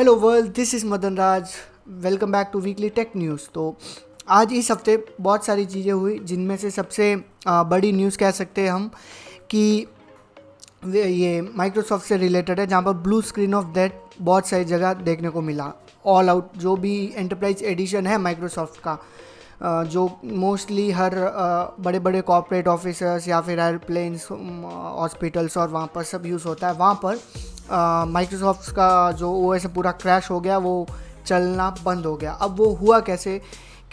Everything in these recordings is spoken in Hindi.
Hello world, this is Madan Raj. Welcome back to weekly tech news. तो आज इस हफ्ते बहुत सारी चीज़ें हुई, जिनमें से सबसे बड़ी न्यूज़ कह सकते हैं हम कि ये माइक्रोसॉफ्ट से रिलेटेड है, जहाँ पर ब्लू स्क्रीन ऑफ डेथ बहुत सारी जगह देखने को मिला। ऑल आउट जो भी एंटरप्राइज एडिशन है माइक्रोसॉफ्ट का, जो मोस्टली हर बड़े बड़े कॉर्पोरेट ऑफिसर्स या फिर एयरप्लेन्स, हॉस्पिटल्स और वहाँ पर सब यूज़ होता है, वहाँ पर माइक्रोसॉफ्ट का जो ओएस है पूरा क्रैश हो गया, वो चलना बंद हो गया। अब वो हुआ कैसे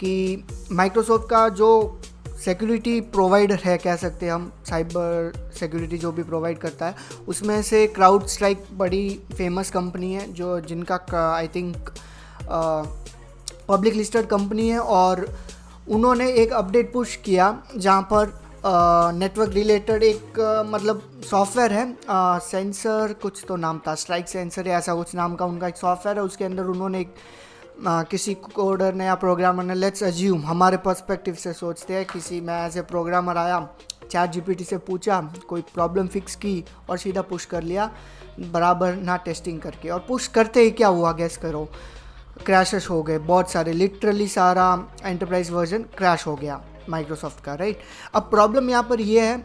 कि माइक्रोसॉफ्ट का जो सिक्योरिटी प्रोवाइडर है, कह सकते हैं हम, साइबर सिक्योरिटी जो भी प्रोवाइड करता है, उसमें से क्राउड स्ट्राइक बड़ी फेमस कंपनी है, जो जिनका I think public listed company है। और उन्होंने एक अपडेट पुश किया जहाँ पर नेटवर्क रिलेटेड एक मतलब सॉफ्टवेयर है, सेंसर कुछ तो नाम था, स्ट्राइक सेंसर या ऐसा कुछ नाम का उनका एक सॉफ्टवेयर है। उसके अंदर उन्होंने एक किसी कोडर ने या प्रोग्रामर ने, लेट्स अज्यूम, हमारे पर्सपेक्टिव से सोचते हैं, किसी मैं एज ए प्रोग्रामर आया, चैट जीपीटी से पूछा, कोई प्रॉब्लम फिक्स की और सीधा पुश कर लिया, बराबर ना टेस्टिंग करके। और पुश करते ही क्या हुआ, गैस करो, क्रैशेस हो गए बहुत सारे, लिटरली सारा एंटरप्राइज वर्जन क्रैश हो गया माइक्रोसॉफ्ट का, राइट। अब प्रॉब्लम यहाँ पर ये है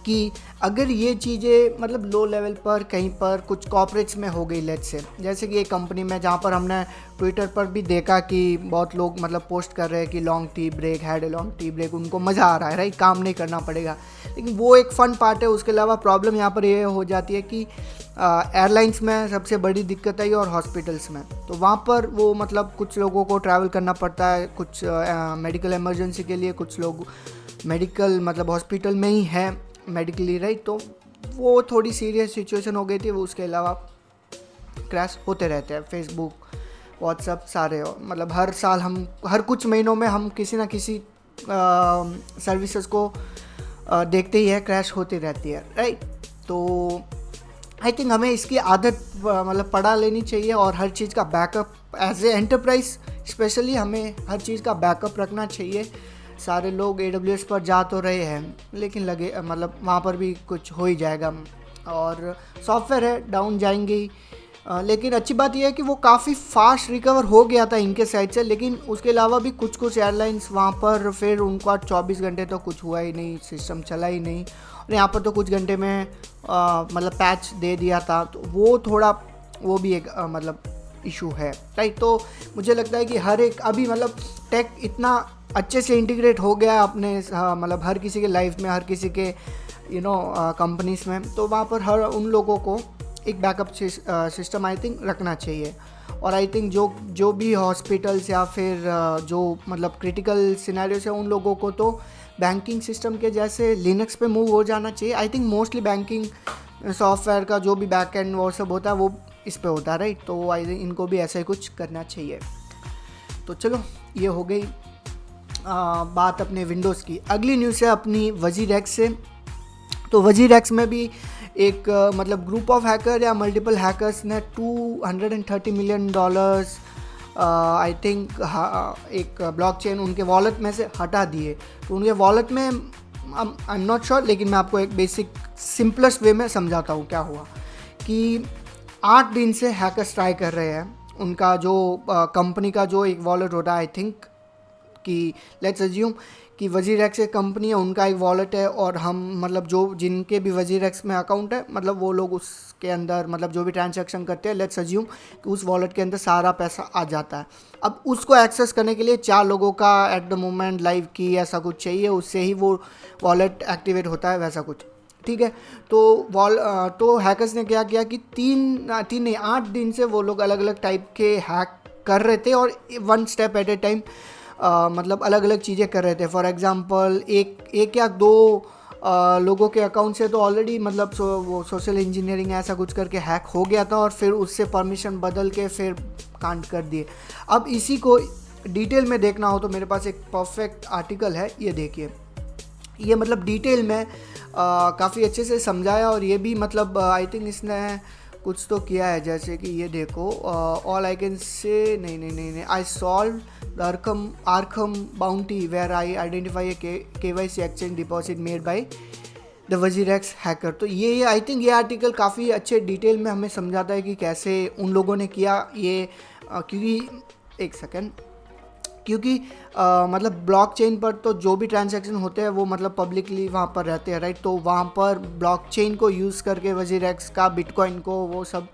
कि अगर ये चीज़ें मतलब लो लेवल पर कहीं पर कुछ कॉर्पोरेट्स में हो गई, लेट्स से, जैसे कि एक कंपनी में, जहाँ पर हमने ट्विटर पर भी देखा कि बहुत लोग मतलब पोस्ट कर रहे हैं कि long tea break, had a long tea break, उनको मज़ा आ रहा है, राइट, काम नहीं करना पड़ेगा। लेकिन वो एक फ़न पार्ट है। उसके अलावा प्रॉब्लम यहाँ पर ये हो जाती है कि एयरलाइंस में सबसे बड़ी दिक्कत आई और हॉस्पिटल्स में, तो वहाँ पर वो मतलब कुछ लोगों को ट्रैवल करना पड़ता है, कुछ मेडिकल इमरजेंसी के लिए, कुछ लोग मेडिकल मतलब हॉस्पिटल में ही है मेडिकली, राइट। तो वो थोड़ी सीरियस सिचुएशन हो गई थी। वो उसके अलावा क्रैश होते रहते हैं, फेसबुक, व्हाट्सएप, सारे मतलब हर साल हम, हर कुछ महीनों में हम किसी ना किसी सर्विसेज को देखते ही है, क्रैश होती रहती है, राइट। तो आई थिंक हमें इसकी आदत मतलब पड़ा लेनी चाहिए, और हर चीज़ का backup as a enterprise specially हमें हर चीज़ का बैकअप रखना चाहिए। सारे लोग AWS पर जा तो रहे हैं, लेकिन लगे मतलब वहाँ पर भी कुछ हो ही जाएगा, और सॉफ्टवेयर है, डाउन जाएंगे ही। लेकिन अच्छी बात यह है कि वो काफ़ी फास्ट रिकवर हो गया था इनके साइड से, लेकिन उसके अलावा भी कुछ कुछ एयरलाइंस वहाँ पर फिर उनका 24 घंटे तो कुछ हुआ ही नहीं, सिस्टम चला ही नहीं, और यहाँ पर तो कुछ घंटे में मतलब पैच दे दिया था। तो वो थोड़ा, वो भी एक मतलब इशू है, राइट। तो मुझे लगता है कि हर एक अभी मतलब टेक इतना अच्छे से इंटीग्रेट हो गया अपने मतलब हर किसी के लाइफ में, हर किसी के कंपनीज़ में, तो वहाँ पर हर उन लोगों को एक बैकअप सिस्टम आई थिंक रखना चाहिए। और आई थिंक जो भी हॉस्पिटल्स या फिर जो मतलब क्रिटिकल सिनेरियोस है, उन लोगों को तो बैंकिंग सिस्टम के जैसे लिनक्स पे मूव हो जाना चाहिए। I think mostly banking software का जो भी बैक एंड वो सब होता है, वो इस पे होता है, राइट। तो आई थिंक इनको भी ऐसा ही कुछ करना चाहिए। तो चलो, ये हो गई बात अपने विंडोज़ की। अगली न्यूज़ है अपनी वजीर एक्स से। तो वजीर एक्स में भी एक मतलब ग्रुप ऑफ हैकर या मल्टीपल हैकर्स ने $230 मिलियन आई थिंक एक ब्लॉकचेन उनके वॉलेट में से हटा दिए। तो उनके वॉलेट में आई एम नॉट श्योर, लेकिन मैं आपको एक बेसिक सिंपलेस्ट वे में समझाता हूँ क्या हुआ। कि 8 दिन से हैकर्स ट्राई कर रहे हैं उनका जो कंपनी का जो एक वॉलेट होता है, आई थिंक कि लेट्स अज्यूम कि वजीर एक्स एक कंपनी है, उनका एक वॉलेट है, और हम मतलब जो जिनके भी वजीर एक्स में अकाउंट है, मतलब वो लोग उसके अंदर मतलब जो भी ट्रांजैक्शन करते हैं, लेट्स अज्यूम कि उस वॉलेट के अंदर सारा पैसा आ जाता है। अब उसको एक्सेस करने के लिए 4 लोगों का एट द मोमेंट लाइव की ऐसा कुछ चाहिए, उससे ही वो वॉलेट एक्टिवेट होता है, वैसा कुछ, ठीक है। तो हैकर्स ने क्या किया कि 8 दिन से वो लोग अलग अलग टाइप के हैक कर रहे थे, और 1 स्टेप एट ए टाइम मतलब अलग अलग चीज़ें कर रहे थे। फॉर एग्जांपल एक या 2 लोगों के अकाउंट से तो ऑलरेडी मतलब वो सोशल इंजीनियरिंग ऐसा कुछ करके हैक हो गया था, और फिर उससे परमिशन बदल के फिर कांड कर दिए। अब इसी को डिटेल में देखना हो तो मेरे पास एक परफेक्ट आर्टिकल है, ये देखिए। ये मतलब डिटेल में काफ़ी अच्छे से समझाया, और ये भी मतलब आई थिंक इसने कुछ तो किया है, जैसे कि ये देखो, ऑल आई कैन से नहीं, I solve the Arkham bounty where I identify a KYC exchange deposit made by the WazirX hacker. तो ये आई थिंक ये आर्टिकल काफ़ी अच्छे डिटेल में हमें समझाता है कि कैसे उन लोगों ने किया ये। क्योंकि एक सेकेंड, क्योंकि मतलब ब्लॉकचेन पर तो जो भी ट्रांजैक्शन होते हैं वो मतलब पब्लिकली वहाँ पर रहते हैं, राइट। तो वहाँ पर ब्लॉकचेन को यूज़ करके वजीरेक्स का बिटकॉइन को वो सब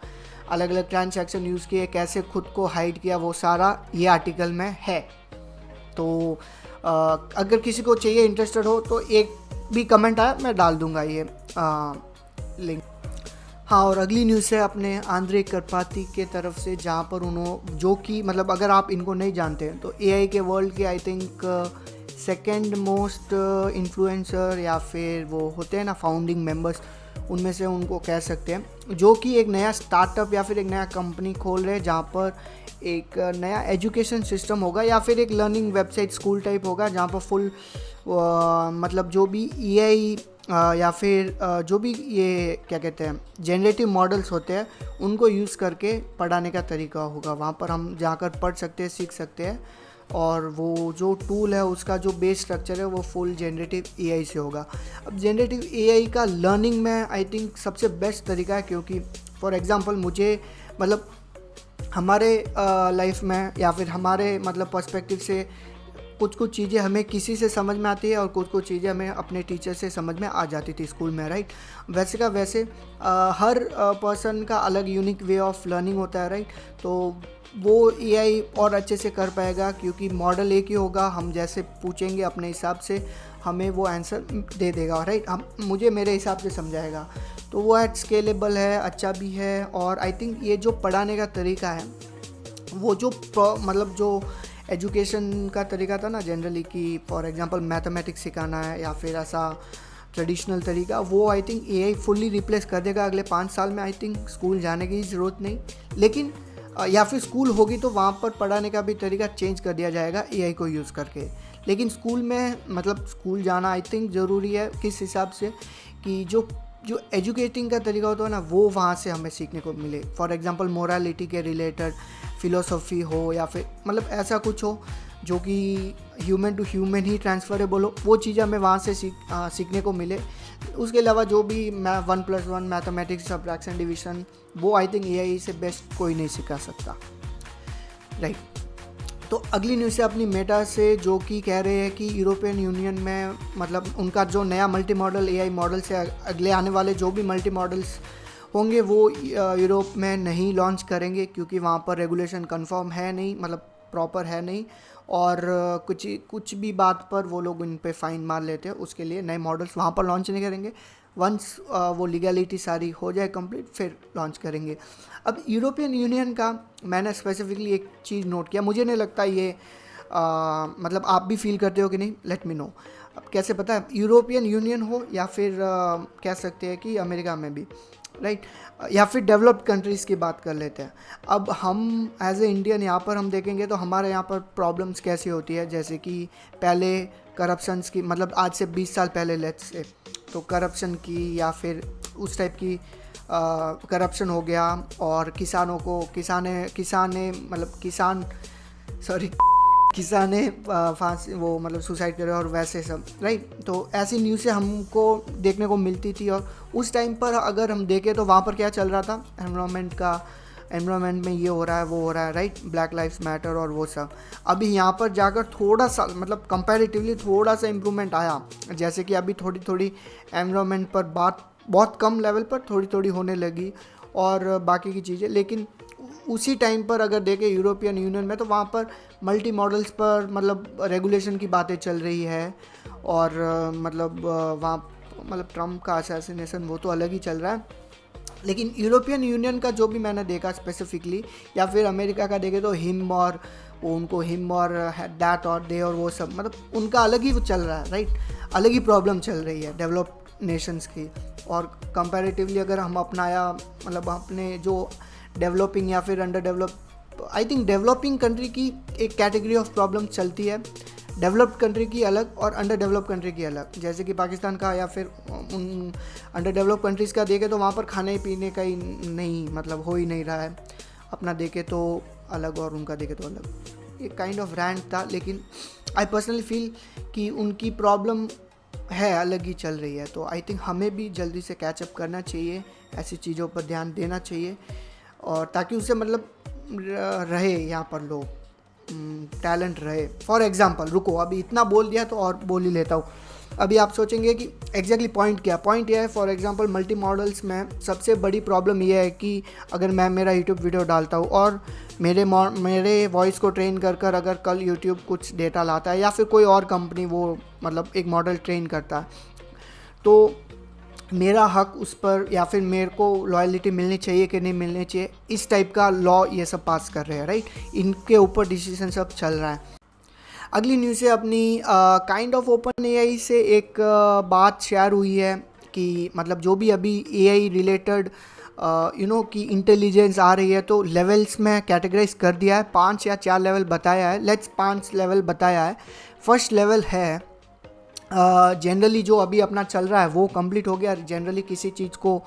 अलग अलग ट्रांजैक्शन यूज़ किए, कैसे खुद को हाइड किया, वो सारा ये आर्टिकल में है। तो अगर किसी को चाहिए, इंटरेस्टेड हो, तो एक भी कमेंट आया मैं डाल दूंगा ये लिंक। हाँ, और अगली न्यूज़ है अपने आंद्रे करपाती के तरफ से, जहाँ पर उन्होंने जो कि मतलब अगर आप इनको नहीं जानते हैं तो एआई के वर्ल्ड के I think second most influencer या फिर वो होते हैं ना फाउंडिंग मेंबर्स, उनमें से उनको कह सकते हैं, जो कि एक नया स्टार्टअप या फिर एक नया कंपनी खोल रहे हैं जहाँ पर एक नया एजुकेशन सिस्टम होगा या फिर एक लर्निंग वेबसाइट स्कूल टाइप होगा, जहाँ पर फुल मतलब जो भी एआई या फिर जो भी ये क्या कहते हैं जनरेटिव मॉडल्स होते हैं उनको यूज़ करके पढ़ाने का तरीका होगा। वहाँ पर हम जाकर पढ़ सकते हैं, सीख सकते हैं, और वो जो टूल है उसका जो बेस स्ट्रक्चर है वो फुल जनरेटिव एआई से होगा। अब जनरेटिव एआई का लर्निंग में आई थिंक सबसे बेस्ट तरीका है, क्योंकि फॉर एग्जांपल मुझे मतलब हमारे लाइफ में या फिर हमारे मतलब पर्सपेक्टिव से कुछ कुछ चीज़ें हमें किसी से समझ में आती है और कुछ कुछ चीज़ें हमें अपने टीचर से समझ में आ जाती थी स्कूल में, राइट। वैसे का वैसे हर पर्सन का अलग यूनिक वे ऑफ लर्निंग होता है, राइट। तो वो एआई और अच्छे से कर पाएगा क्योंकि मॉडल एक ही होगा, हम जैसे पूछेंगे अपने हिसाब से हमें वो आंसर दे देगा, राइट। हम मुझे मेरे हिसाब से समझाएगा, तो वो एट स्केलेबल है, अच्छा भी है। और आई थिंक ये जो पढ़ाने का तरीका है वो जो मतलब जो एजुकेशन का तरीका था ना जनरली, कि फॉर एग्जांपल मैथमेटिक्स सिखाना है या फिर ऐसा ट्रेडिशनल तरीका, वो I think AI fully replace कर देगा अगले 5 साल में। आई थिंक स्कूल जाने की ज़रूरत नहीं, लेकिन या फिर स्कूल होगी तो वहाँ पर पढ़ाने का भी तरीका चेंज कर दिया जाएगा एआई को यूज़ करके। लेकिन स्कूल में मतलब स्कूल जाना आई थिंक ज़रूरी है, किस हिसाब से कि जो जो एजुकेटिंग का तरीका होता है ना वो वहाँ से हमें सीखने को मिले। फॉर एग्जांपल मोरालिटी के रिलेटेड फिलोसफी हो या फिर मतलब ऐसा कुछ हो जो कि ह्यूमन टू ह्यूमन ही ट्रांसफरेबल हो, वो चीज़ें हमें वहाँ से सीखने को मिले। उसके अलावा जो भी 1+1 मैथमेटिक्स, सब्ट्रैक्शन, डिवीजन, वो आई थिंक एआई से बेस्ट कोई नहीं सिखा सकता, राइट। तो अगली न्यूज़ है अपनी मेटा से, जो कि कह रहे हैं कि यूरोपियन यूनियन में मतलब उनका जो नया मल्टी मॉडल एआई मॉडल से अगले आने वाले जो भी मल्टी मॉडल्स होंगे वो यूरोप में नहीं लॉन्च करेंगे, क्योंकि वहाँ पर रेगुलेशन कंफर्म है नहीं, मतलब प्रॉपर है नहीं, और कुछ भी बात पर वो लोग इन पे फ़ाइन मार लेते हैं। उसके लिए नए मॉडल्स वहाँ पर लॉन्च नहीं करेंगे। वंस वो लीगलिटी सारी हो जाए कंप्लीट फिर लॉन्च करेंगे। अब यूरोपियन यूनियन का मैंने स्पेसिफिकली एक चीज़ नोट किया, मुझे नहीं लगता ये मतलब आप भी फील करते हो कि नहीं, लेट मी नो। अब कैसे पता है, यूरोपियन यूनियन हो या फिर कह सकते हैं कि अमेरिका में भी, राइट, या फिर डेवलप्ड कंट्रीज़ की बात कर लेते हैं। अब हम एज ए इंडियन यहाँ पर हम देखेंगे तो हमारे यहाँ पर प्रॉब्लम्स कैसी होती है, जैसे कि पहले करप्शंस की, मतलब आज से 20 साल पहले लेट्स से, तो करप्शन की या फिर उस टाइप की करप्शन हो गया, और किसानों को किसाने फांसी वो मतलब सुसाइड करे और वैसे सब, राइट। तो ऐसी न्यूज़ें हमको देखने को मिलती थी, और उस टाइम पर अगर हम देखें तो वहाँ पर क्या चल रहा था, एनवायरनमेंट में ये हो रहा है वो हो रहा है, राइट, ब्लैक लाइव्स मैटर और वो सब। अभी यहाँ पर जाकर थोड़ा सा मतलब कंपैरेटिवली थोड़ा सा इम्प्रूवमेंट आया, जैसे कि अभी थोड़ी थोड़ी एनवायरनमेंट पर बात बहुत कम लेवल पर थोड़ी थोड़ी होने लगी और बाकी की चीज़ें। लेकिन उसी टाइम पर अगर देखें यूरोपियन यूनियन में, तो वहाँ पर मल्टी मॉडल्स पर मतलब रेगुलेशन की बातें चल रही है, और मतलब वहाँ मतलब ट्रम्प का असैसिनेशन वो तो अलग ही चल रहा है। लेकिन यूरोपियन यूनियन का जो भी मैंने देखा स्पेसिफिकली, या फिर अमेरिका का देखे तो हिम और वो उनको हिम और दैट और दे और वो सब, मतलब उनका अलग ही वो चल रहा है, राइट, अलग ही प्रॉब्लम चल रही है डेवलप्ड नेशंस की। और कंपैरेटिवली अगर हम अपनाया मतलब अपने जो डेवलपिंग या फिर under develop, I think developing country की एक कैटेगरी ऑफ प्रॉब्लम चलती है, डेवलप्ड कंट्री की अलग और अंडर डेवलप कंट्री की अलग। जैसे कि पाकिस्तान का या फिर उन अंडर डेवलप कंट्रीज़ का देखे तो वहाँ पर खाने पीने का ही नहीं मतलब हो ही नहीं रहा है, अपना देखे तो अलग और उनका देखे तो अलग। ये काइंड ऑफ रैंट था, लेकिन आई पर्सनली फील कि उनकी प्रॉब्लम है अलग ही चल रही है। तो आई थिंक हमें भी जल्दी से कैचअप करना चाहिए, ऐसी चीज़ों पर ध्यान देना चाहिए, और ताकि उससे मतलब रहे यहाँ पर लोग, टैलेंट रहे। फॉर एग्जांपल, रुको अभी इतना बोल दिया तो और बोल ही लेता हूँ। अभी आप सोचेंगे कि एग्जैक्टली पॉइंट क्या है। पॉइंट यह है, फॉर एग्जांपल मल्टी मॉडल्स में सबसे बड़ी प्रॉब्लम यह है कि अगर मैं मेरा यूट्यूब वीडियो डालता हूँ और मेरे वॉइस को ट्रेन कर अगर कल यूट्यूब कुछ डेटा लाता है या फिर कोई और कंपनी वो मतलब एक मॉडल ट्रेन करता है, तो मेरा हक उस पर या फिर मेरे को लॉयल्टी मिलनी चाहिए कि नहीं मिलनी चाहिए, इस टाइप का लॉ ये सब पास कर रहे हैं, राइट। इनके ऊपर डिसीजन सब चल रहा है। अगली न्यूज़ है अपनी काइंड ऑफ ओपन एआई से एक बात शेयर हुई है कि मतलब जो भी अभी एआई रिलेटेड की इंटेलिजेंस आ रही है, तो लेवल्स में कैटेगराइज कर दिया है। 5 या 4 लेवल बताया है, लेट्स 5 लेवल बताया है। फर्स्ट लेवल है जनरली जो अभी अपना चल रहा है वो कंप्लीट हो गया, जनरली किसी चीज़ को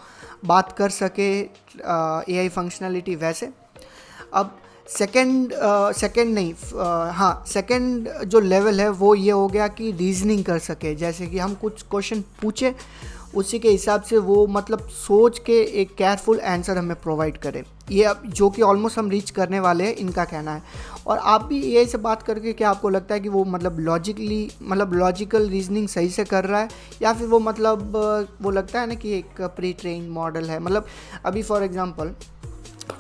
बात कर सके एआई फंक्शनलिटी वैसे। अब सेकंड जो लेवल है वो ये हो गया कि रीजनिंग कर सके, जैसे कि हम कुछ क्वेश्चन पूछे उसी के हिसाब से वो मतलब सोच के एक केयरफुल आंसर हमें प्रोवाइड करे। ये अब जो कि ऑलमोस्ट हम रीच करने वाले हैं, इनका कहना है। और आप भी एआई से बात करके क्या आपको लगता है कि वो मतलब लॉजिकल रीजनिंग सही से कर रहा है, या फिर वो मतलब वो लगता है ना कि एक प्री ट्रेन मॉडल है। मतलब अभी फॉर एग्जांपल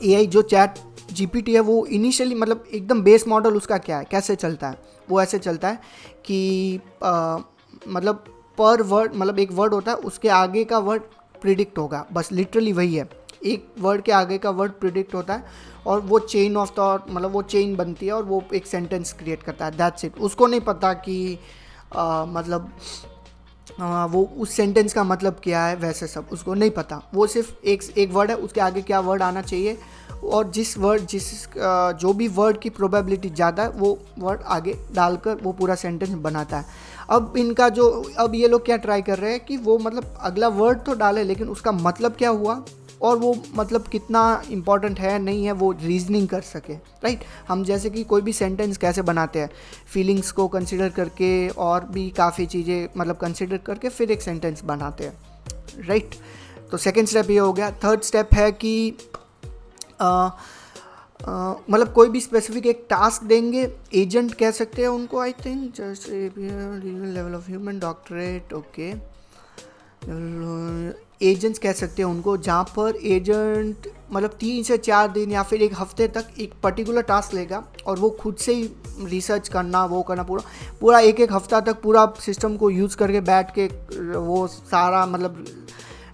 एआई जो चैट जीपीटी है वो इनिशियली मतलब एकदम बेस मॉडल उसका क्या है, कैसे चलता है, वो ऐसे चलता है कि मतलब पर वर्ड मतलब एक वर्ड होता है, उसके आगे का वर्ड प्रिडिक्ट होगा, बस लिटरली वही है, एक वर्ड के आगे का वर्ड प्रिडिक्ट होता है और वो चेन ऑफ थॉट मतलब वो चेन बनती है और वो एक सेंटेंस क्रिएट करता है, दैट्स इट। उसको नहीं पता कि मतलब वो उस सेंटेंस का मतलब क्या है, वैसे सब उसको नहीं पता। वो सिर्फ एक वर्ड है, उसके आगे क्या वर्ड आना चाहिए, और जो भी वर्ड की प्रोबेबिलिटी ज़्यादा है वो वर्ड आगे डालकर वो पूरा सेंटेंस बनाता है। अब ये लोग क्या ट्राई कर रहे हैं कि वो मतलब अगला वर्ड तो डाले, लेकिन उसका मतलब क्या हुआ और वो मतलब कितना इम्पॉर्टेंट है नहीं है वो रीजनिंग कर सके, राइट। हम जैसे कि कोई भी सेंटेंस कैसे बनाते हैं, फीलिंग्स को कंसिडर करके और भी काफ़ी चीज़ें मतलब कंसिडर करके फिर एक सेंटेंस बनाते हैं, राइट। तो सेकेंड स्टेप ये हो गया। थर्ड स्टेप है कि मतलब कोई भी स्पेसिफिक एक टास्क देंगे, एजेंट कह सकते हैं उनको, I think just level of human doctorate, okay, agents कह सकते हैं उनको, जहाँ पर एजेंट मतलब 3 से 4 दिन या फिर एक हफ्ते तक एक पर्टिकुलर टास्क लेगा और वो खुद से ही रिसर्च करना वो करना पूरा एक हफ्ता तक पूरा सिस्टम को यूज़ करके बैठ के वो सारा मतलब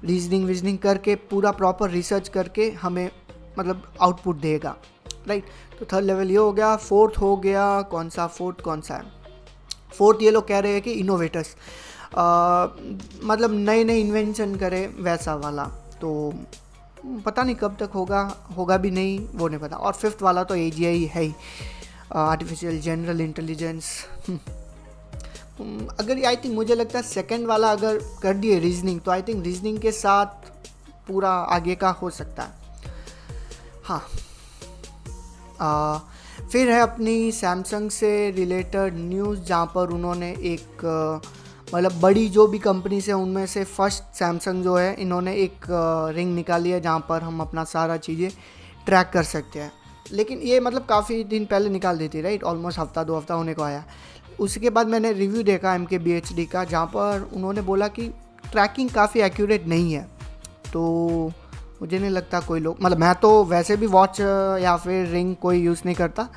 रीजनिंग करके पूरा प्रॉपर रिसर्च करके हमें मतलब आउटपुट देगा, राइट। तो थर्ड लेवल ये हो गया। फोर्थ हो गया कौन सा है, फोर्थ ये लोग कह रहे हैं कि इनोवेटर्स मतलब नए इन्वेंशन करे वैसा वाला, तो पता नहीं कब तक होगा भी नहीं, वो नहीं पता। और फिफ्थ वाला तो एजीआई है ही, आर्टिफिशियल जनरल इंटेलिजेंस। अगर आई थिंक मुझे लगता है सेकंड वाला अगर कर दिए रीजनिंग, तो आई थिंक रीजनिंग के साथ पूरा आगे का हो सकता है। हाँ, फिर है अपनी सैमसंग से रिलेटेड न्यूज़, जहाँ पर उन्होंने एक मतलब बड़ी जो भी कंपनी से उनमें से फर्स्ट सैमसंग जो है, इन्होंने एक रिंग निकाली है जहाँ पर हम अपना सारा चीज़ें ट्रैक कर सकते हैं। लेकिन ये मतलब काफ़ी दिन पहले निकाल दी थी, राइट, ऑलमोस्ट हफ्ता 2 हफ्ता होने को आया। उसके बाद मैंने रिव्यू देखा MKBHD का, जहाँ पर उन्होंने बोला कि ट्रैकिंग काफ़ी एक्यूरेट नहीं है। तो मुझे नहीं लगता कोई लोग मतलब, मैं तो वैसे भी वॉच या फिर रिंग कोई यूज़ नहीं करता,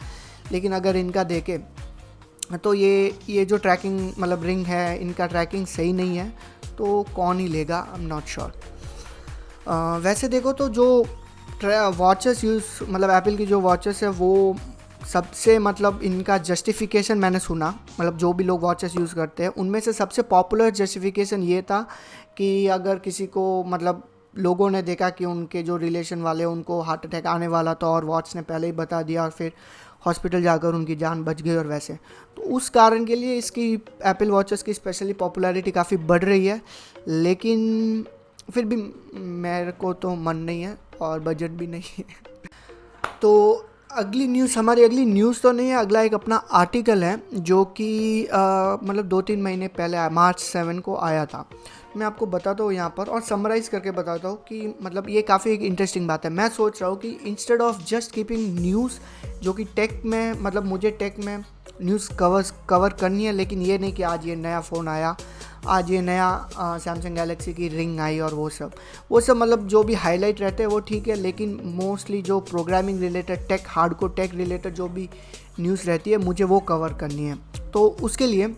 लेकिन अगर इनका देखे तो ये जो ट्रैकिंग मतलब रिंग है, इनका ट्रैकिंग सही नहीं है, तो कौन ही लेगा, आई एम नॉट श्योर। वैसे देखो तो जो वॉचेस यूज़ मतलब एप्पल की जो वॉचेस है वो सबसे मतलब इनका जस्टिफिकेशन मैंने सुना, मतलब जो भी लोग वॉचेस यूज़ करते हैं उनमें से सबसे पॉपुलर जस्टिफिकेशन ये था कि अगर किसी को मतलब लोगों ने देखा कि उनके जो रिलेशन वाले उनको हार्ट अटैक आने वाला था और वॉच ने पहले ही बता दिया और फिर हॉस्पिटल जाकर उनकी जान बच गई, और वैसे तो उस कारण के लिए इसकी एप्पल वॉचेस की स्पेशली पॉपुलैरिटी काफ़ी बढ़ रही है। लेकिन फिर भी मेरे को तो मन नहीं है और बजट भी नहीं है। तो अगली न्यूज़, हमारी अगली न्यूज़ तो नहीं है, अगला एक अपना आर्टिकल है जो कि मतलब 2-3 महीने पहले आया, March 7 को आया था। मैं आपको बताता हूँ यहाँ पर और समराइज़ करके बताता हूँ कि मतलब ये काफ़ी एक इंटरेस्टिंग बात है। मैं सोच रहा हूँ कि instead of just keeping news जो कि टेक में, मतलब मुझे टेक में न्यूज़ कवर करनी है, लेकिन ये नहीं कि आज ये नया फ़ोन आया, आज ये नया सैमसंग गैलेक्सी की रिंग आई और वो सब मतलब जो भी हाईलाइट रहते हैं वो ठीक है, लेकिन मोस्टली जो programming related, tech, hardcore tech related जो भी न्यूज़ रहती है मुझे वो कवर करनी है। तो उसके लिए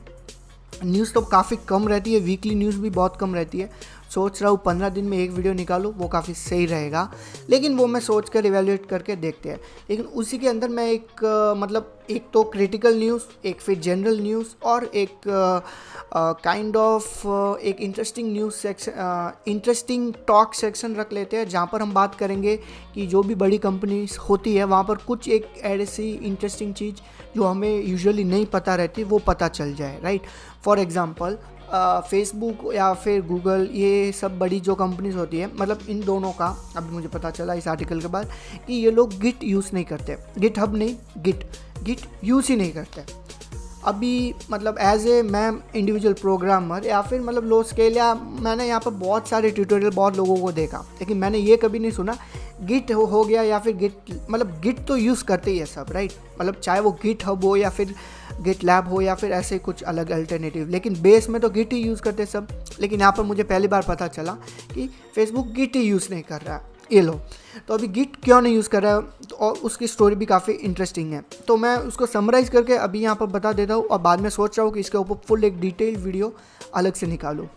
न्यूज़ तो काफ़ी कम रहती है, वीकली न्यूज़ भी बहुत कम रहती है। सोच रहा हूँ 15 दिन में एक वीडियो निकालूँ, वो काफ़ी सही रहेगा, लेकिन वो मैं सोच कर इवेल्युएट करके देखते हैं। लेकिन उसी के अंदर मैं एक मतलब एक तो क्रिटिकल न्यूज़, एक फिर जनरल न्यूज़ और एक काइंड ऑफ एक interesting news section, interesting talk section रख लेते हैं, जहाँ पर हम बात करेंगे कि जो भी बड़ी कंपनीज होती है वहाँ पर कुछ एक ऐसी इंटरेस्टिंग चीज़ जो हमें यूजुअली नहीं पता रहती वो पता चल जाए, राइट। फॉर एग्ज़ाम्पल फेसबुक या फिर गूगल, ये सब बड़ी जो कंपनीज होती है, मतलब इन दोनों का अभी मुझे पता चला इस आर्टिकल के बाद कि ये लोग गिट यूज़ नहीं करते, गिट हब नहीं, गिट यूज़ ही नहीं करते अभी। मतलब एज ए मैं इंडिविजुअल प्रोग्रामर या फिर मतलब लो स्केल, या मैंने यहाँ पर बहुत सारे ट्यूटोरियल बहुत लोगों को देखा, लेकिन मैंने ये कभी नहीं सुना गिट हो गया या फिर गिट, मतलब गिट तो यूज़ करते ही है सब, राइट। मतलब चाहे वो गिट हब हो या फिर गिट लैब हो या फिर ऐसे कुछ अलग अल्टरनेटिव, लेकिन बेस में तो गिट ही यूज़ करते सब। लेकिन यहाँ पर मुझे पहली बार पता चला कि फेसबुक गिट ही यूज़ नहीं कर रहा है। ये लो, तो अभी गिट क्यों नहीं यूज़ कर रहा है, तो और उसकी स्टोरी भी काफ़ी इंटरेस्टिंग है, तो मैं उसको समराइज़ करके अभी यहाँ पर बता देता हूँ, और बाद में सोच रहा हूँ कि इसके ऊपर फुल एक डिटेल वीडियो अलग से निकालूँ।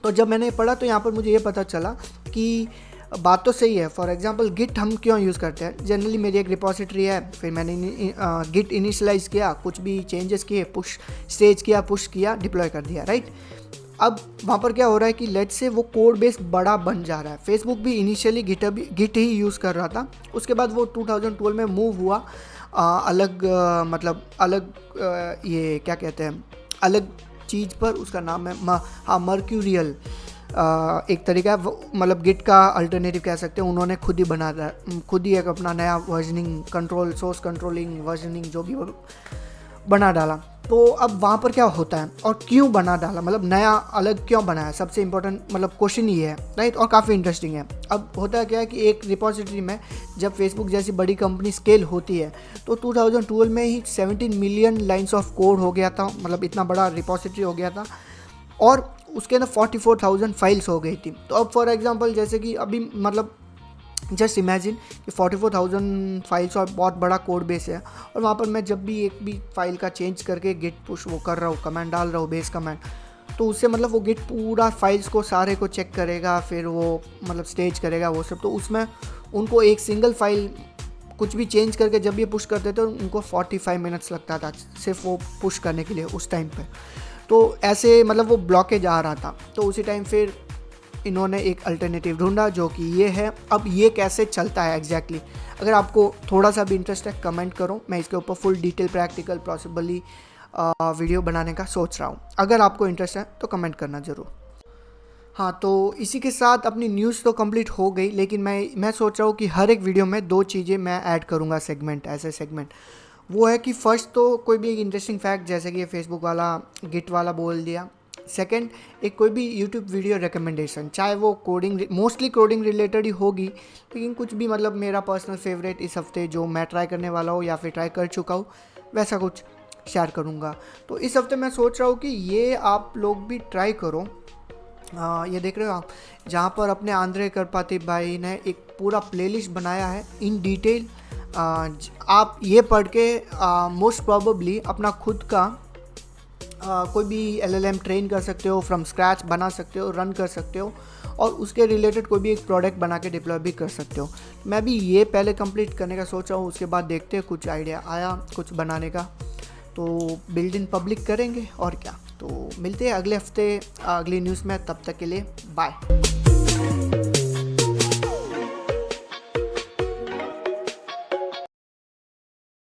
तो जब मैंने पढ़ा तो यहाँ पर मुझे ये पता चला कि बात तो सही है। फॉर एग्जांपल गिट हम क्यों यूज़ करते हैं, जनरली मेरी एक रिपोजिटरी है, फिर मैंने गिट इनिशियलाइज़ किया, कुछ भी चेंजेस किए, पुश स्टेज किया, पुश किया, डिप्लॉय कर दिया, राइट। अब वहाँ पर क्या हो रहा है कि लेट्स से वो कोड बेस बड़ा बन जा रहा है। फेसबुक भी इनिशियली गिट ही यूज़ कर रहा था, उसके बाद वो 2012 में मूव हुआ अलग मतलब अलग ये क्या कहते हैं, अलग चीज़ पर, उसका नाम है हाँ मर्क्यूरियल, एक तरीका है, मतलब गिट का अल्टरनेटिव कह सकते हैं। उन्होंने खुद ही एक अपना नया versioning control, source controlling, versioning जो भी बना डाला। तो अब वहाँ पर क्या होता है और क्यों बना डाला, मतलब नया अलग क्यों बनाया, सबसे इंपॉर्टेंट मतलब क्वेश्चन ये है, राइट। और काफ़ी इंटरेस्टिंग है। अब होता है क्या है कि एक रिपोजिटरी में जब फेसबुक जैसी बड़ी कंपनी स्केल होती है तो 2012 में ही 17 मिलियन लाइन्स ऑफ कोड हो गया था, मतलब इतना बड़ा रिपोजिटरी हो गया था, और उसके अंदर 44,000 फाइल्स हो गई थी। तो अब फॉर एग्जांपल जैसे कि अभी मतलब जस्ट इमेजिन कि 44,000 फाइल्स और बहुत बड़ा कोड बेस है, और वहाँ पर मैं जब भी एक भी फाइल का चेंज करके गिट पुश वो कर रहा हूँ, कमांड डाल रहा हूँ, बेस कमांड, तो उससे मतलब वो गिट पूरा फाइल्स को सारे को चेक करेगा, फिर वो मतलब स्टेज करेगा वो सब। तो उसमें उनको एक सिंगल फाइल कुछ भी चेंज करके जब ये पुश करते थे उनको 45 मिनट्स लगता था सिर्फ वो पुश करने के लिए उस टाइम पे। तो ऐसे मतलब वो ब्लॉकेज आ रहा था, तो उसी टाइम फिर इन्होंने एक अल्टरनेटिव ढूंढा जो कि ये है। अब ये कैसे चलता है एग्जैक्टली, अगर आपको थोड़ा सा भी इंटरेस्ट है कमेंट करो, मैं इसके ऊपर full detail practical possibly video बनाने का सोच रहा हूँ। अगर आपको इंटरेस्ट है तो कमेंट करना ज़रूर। हाँ, तो इसी के साथ अपनी न्यूज़ तो कंप्लीट हो गई, लेकिन मैं सोच रहा हूँ कि हर एक वीडियो में 2 चीज़ें मैं ऐड करूँगा, सेगमेंट, ऐसे सेगमेंट। वो है कि फर्स्ट तो कोई भी एक इंटरेस्टिंग फैक्ट, जैसे कि ये फेसबुक वाला गिट वाला बोल दिया। सेकंड, एक कोई भी यूट्यूब वीडियो रिकमेंडेशन, चाहे वो कोडिंग, मोस्टली कोडिंग रिलेटेड ही होगी, लेकिन कुछ भी मतलब मेरा पर्सनल फेवरेट इस हफ्ते जो मैं ट्राई करने वाला हूँ या फिर ट्राई कर चुका हूँ वैसा कुछ शेयर करूँगा। तो इस हफ्ते मैं सोच रहा हूँ कि ये आप लोग भी ट्राई करो। ये देख रहे हो आप, जहाँ पर अपने आंद्रे करपाती भाई ने एक पूरा प्लेलिस्ट बनाया है इन डिटेल। आप ये पढ़ के मोस्ट प्रोबेबली अपना खुद का कोई भी LLM ट्रेन कर सकते हो, फ्रॉम स्क्रैच बना सकते हो, रन कर सकते हो, और उसके रिलेटेड कोई भी एक प्रोडक्ट बना के डिप्लॉय भी कर सकते हो। मैं भी ये पहले कंप्लीट करने का सोच रहा हूँ, उसके बाद देखते हैं कुछ आइडिया आया कुछ बनाने का तो बिल्ड इन पब्लिक करेंगे और क्या। तो मिलते हैं अगले हफ्ते अगली न्यूज़ में, तब तक के लिए बाय।